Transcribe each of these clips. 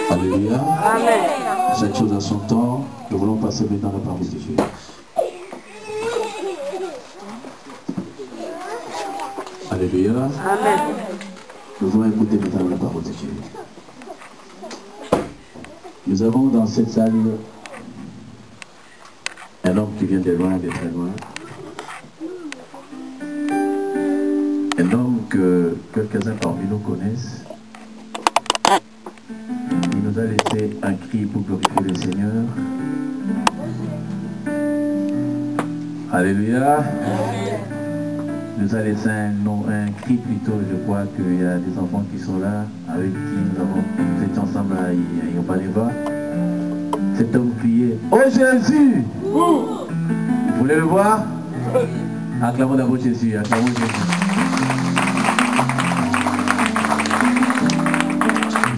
Alléluia. Chaque chose à son temps. Nous voulons passer maintenant la parole de Dieu. Alléluia. Amen. Nous voulons écouter maintenant la parole de Dieu. Nous avons dans cette salle un homme qui vient de loin, de très loin. Un homme que quelques-uns parmi nous connaissent. Il nous a laissé un cri pour glorifier le Seigneur. Alléluia. Il nous a laissé un cri plutôt, je crois qu'il y a des enfants qui sont là, avec qui nous étions ensemble à Yopaneva. Cet homme criait, « Oh Jésus !» Vous voulez le voir? Acclamons d'abord Jésus, acclamons Jésus.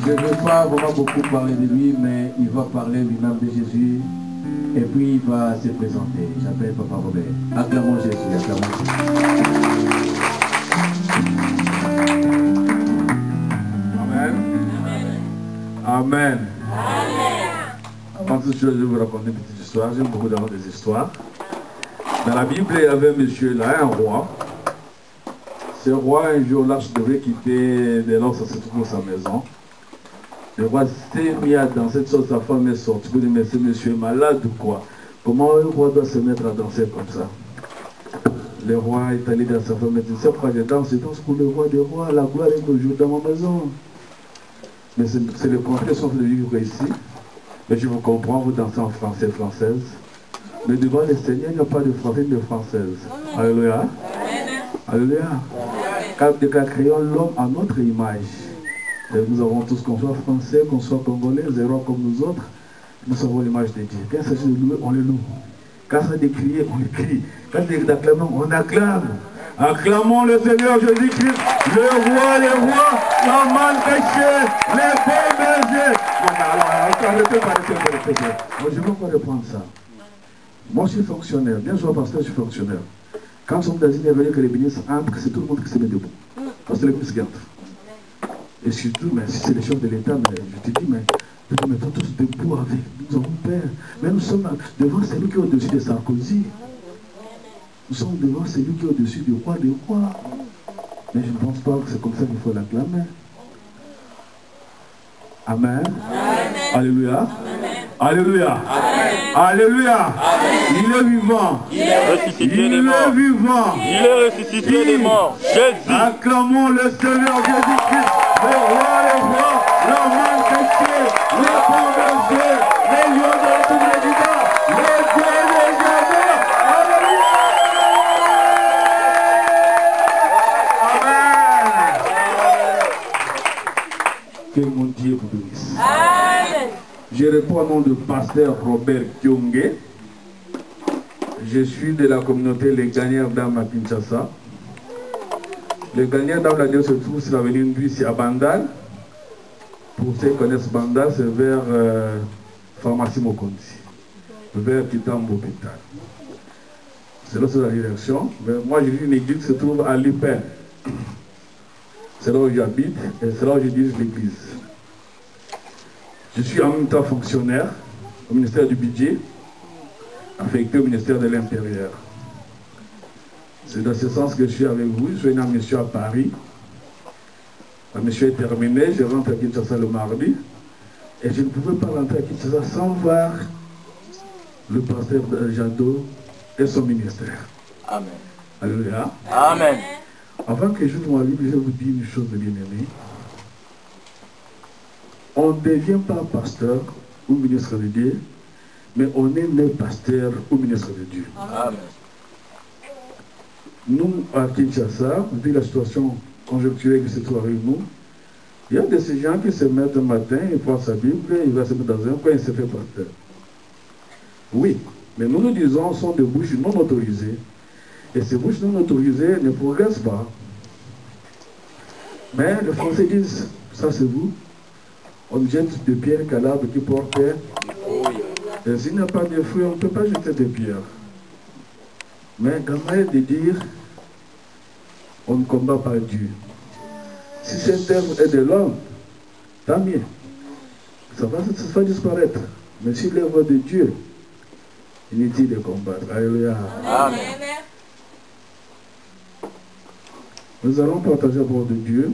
Je ne veux pas vraiment beaucoup parler de lui, mais il va parler lui-même de Jésus. Et puis il va se présenter. J'appelle Papa Robert. Acclamons Jésus, acclamons Jésus. Amen. Amen. Avant toute chose, je vais vous raconter une petite histoire. J'aime beaucoup d'avoir des histoires. Dans la Bible, il y avait un monsieur là, un roi. Ce roi, un jour là, je devais quitter dès lors, ça se trouve dans sa maison. Le roi s'est mis à danser, de sorte sa femme est sortie. Il dit, mais ce monsieur est malade ou quoi? Comment un roi doit se mettre à danser comme ça? Le roi est allé dans sa femme et dit, c'est pourquoi je danse pour le roi des rois, la gloire est toujours dans ma maison. Mais c'est le contraire sauf de vivre ici. Mais je vous comprends, vous dansez en français, française. Mais devant le Seigneur, il n'y a pas de français ni de française. Alléluia. Alléluia. Car créons l'homme à notre image. Et nous avons tous, qu'on soit français, qu'on soit congolais, zéro comme nous autres, nous avons l'image de Dieu. Quand il s'agit de louer, on le loue. Quand il s'agit de crier, on le crie. Quand il s'agit d'acclamer, on acclame. Acclamons le Seigneur Jésus-Christ, le roi des rois, la mal cachée, les bons bergers. Arrêtez. Moi, je ne veux pas reprendre ça. Moi, je suis fonctionnaire. Bien sûr, parce que je suis fonctionnaire. Quand nous sommes dans une réunion que les ministres entrent, c'est tout le monde qui se met debout. Parce que les ministres gardent. Et surtout, mais si c'est les chefs de l'État, mais je te dis, mais nous mettons tous debout avec. Nous avons peur. Mais nous sommes devant celui qui est au-dessus de Sarkozy. Nous sommes devant celui qui est au-dessus du roi des rois. Mais je ne pense pas que c'est comme ça qu'il faut l'acclamer. Amen. Alléluia. Alléluia. Alléluia. Il est vivant. Il est ressuscité des morts. Il est vivant. Il est ressuscité des morts. Jésus. Acclamons le Seigneur Jésus-Christ, le roi des rois, l'homme caché, le bon berger, les lions de la tour de Juda, les dieux des jardins. Alléluia. Que mon Dieu vous bénisse. Amen. Je réponds au nom de pasteur Robert Kyonge. Je suis de la communauté Les Gagnants d'âme à Kinshasa. Les Gagnants d'âme se trouve sur l'avenue Ndouissi à Bandal. Pour ceux qui connaissent Bandal, c'est vers Pharmacie Mokondi, vers Kitambo Pétal. C'est là sur la direction. Mais moi, j'ai une église qui se trouve à Lupin. C'est là où j'habite et c'est là où je dirige l'église. Je suis en même temps fonctionnaire au ministère du Budget, affecté au ministère de l'Intérieur. C'est dans ce sens que je suis avec vous. Je suis venu en mission à Paris. La mission est terminée. Je rentre à Kinshasa le mardi. Et je ne pouvais pas rentrer à Kinshasa sans voir le pasteur Jadot et son ministère. Amen. Alléluia. Amen. Avant que j'ouvre ma Bible, je vais vous dire une chose, bien-aimés. On ne devient pas pasteur ou ministre de Dieu, mais on est né pasteur ou ministre de Dieu. Amen. Nous, à Kinshasa, vu la situation conjoncturelle qui se trouve avec nous, il y a de ces gens qui se mettent un matin, ils prennent sa Bible, ils vont se mettre dans un coin et se fait pasteur. Oui, mais nous nous disons, sont des bouches non autorisées. Et ces bouches non autorisées ne progressent pas. Mais les Français disent, ça c'est vous, on jette des pierres qu'à l'arbre qui portait. Et s'il n'y a pas de fruits, on ne peut pas jeter des pierres. Mais Gamaliel de dire, on ne combat pas Dieu. Si cette œuvre est de l'homme, tant mieux. Ça va disparaître. Mais si l'œuvre de Dieu, inutile de combattre. Alléluia. Amen. Nous allons partager la parole de Dieu.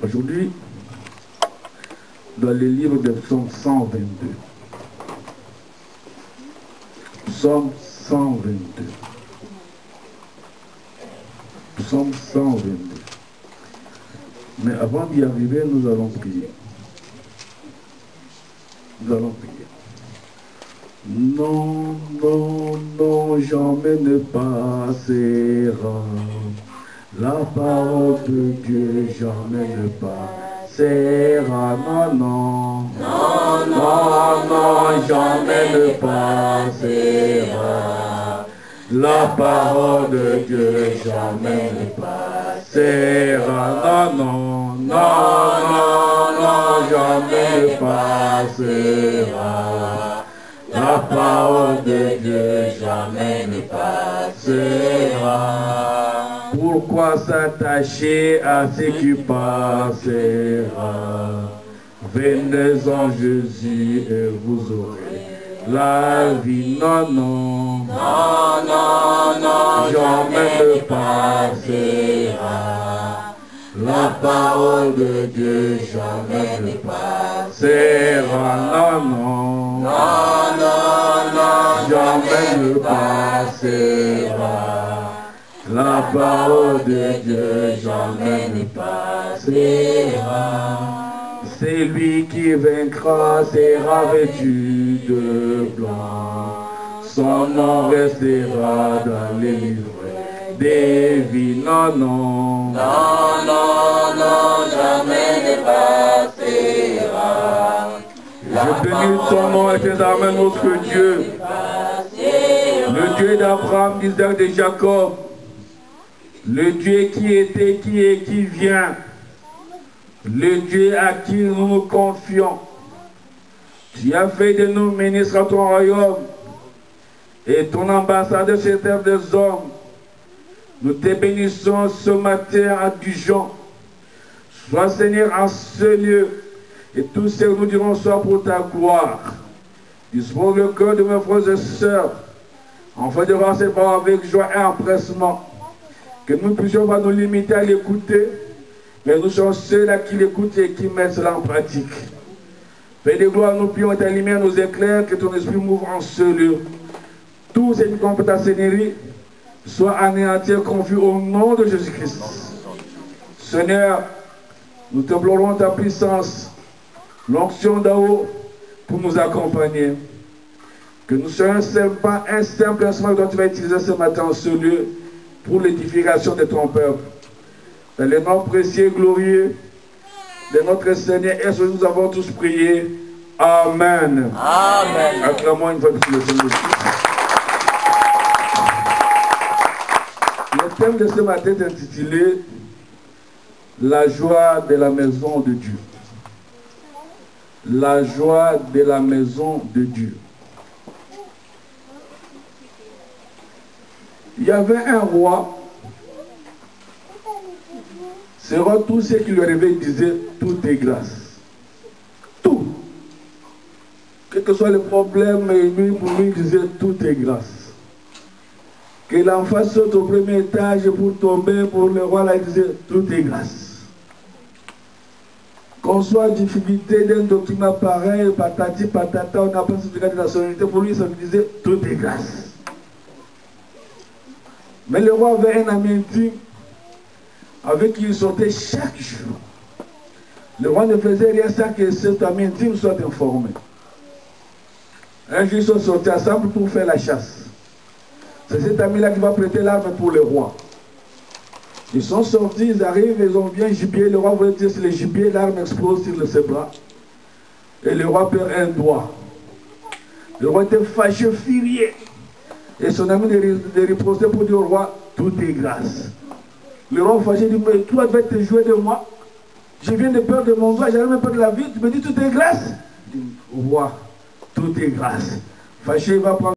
Aujourd'hui, dans le livre de Psaume 122. Psaume 122. Psaume 122. Mais avant d'y arriver, nous allons prier. Nous allons prier. Non, non, non, jamais ne passera. La parole de Dieu jamais ne passera. Non, non, non, non, non, jamais ne passera. La parole de Dieu jamais ne passera. Non, non, non, non, non, jamais ne passera. La parole de Dieu jamais ne passera. Pourquoi s'attacher à ce qui passera? Venez en Jésus et vous aurez la vie. Non, non, non, non, non, jamais ne passera. La parole de Dieu jamais ne passera. Non, non, non, non, non, jamais ne passera. La parole de Dieu jamais ne passera. C'est lui qui vaincra sera vêtu de blanc. Son nom restera dans les livres des vies. Non, non, non, non, non, jamais ne passera. Je bénis ton nom éternellement, notre Dieu. Le Dieu d'Abraham, d'Isaac, de Jacob. Le Dieu qui était, qui est, qui vient. Le Dieu à qui nous nous confions. Tu as fait de nous ministres à ton royaume et ton ambassadeur sur la terre des hommes. Nous te bénissons ce matin à Dijon. Sois Seigneur en ce lieu et tout ce que nous dirons soit pour ta gloire. Dispose le cœur de mes frères et sœurs afin de voir ces paroles avec joie et empressement. Que nous ne puissions pas nous limiter à l'écouter, mais nous sommes ceux-là qui l'écoutent et qui mettent cela en pratique. Fais de gloire, nous prions, ta lumière nous éclaire, que ton esprit m'ouvre en ce lieu. Tout ce qui compte ta Seigneurie soit anéanti et confus au nom de Jésus-Christ. Seigneur, nous te implorons ta puissance, l'onction d'en haut pour nous accompagner. Que nous soyons pas un simple instrument que tu vas utiliser ce matin en ce lieu pour l'édification de ton peuple. Dans les noms précieux et glorieux de notre Seigneur. Est-ce que nous avons tous prié? Amen. Amen. Acclamons une fois de plus le Seigneur. Le thème de ce matin est intitulé La joie de la maison de Dieu. La joie de la maison de Dieu. Il y avait un roi. Ce roi, tout ce qui lui arrivait, il disait tout est grâce. Tout. Quel que soit le problème, lui, pour lui, il disait tout est grâce. Que l'enfant saute au premier étage pour tomber, pour le roi, là, il disait tout est grâce. Qu'on soit en difficulté d'un document pareil, patati, patata, on n'a pas certificat de nationalité, pour lui, ça lui disait tout est grâce. Mais le roi avait un ami intime avec qui il sortait chaque jour. Le roi ne faisait rien sans que cet ami intime soit informé. Un jour, ils sont sortis ensemble pour faire la chasse. C'est cet ami-là qui va prêter l'arme pour le roi. Ils sont sortis, ils arrivent, ils ont bien gibier. Le roi voulait dire c'est le gibier, l'arme explose sur ses bras. Et le roi perd un doigt. Le roi était fâché, furieux. Et son ami le ripostait pour dire au roi, tout est grâce. Le roi fâché dit, mais toi, tu vas te jouer de moi. Je viens de peur de mon doigt, j'arrive même pas de la vie. Tu me dis, tout est grâce. Il dit, roi, tout est grâce. Fâché, il va prendre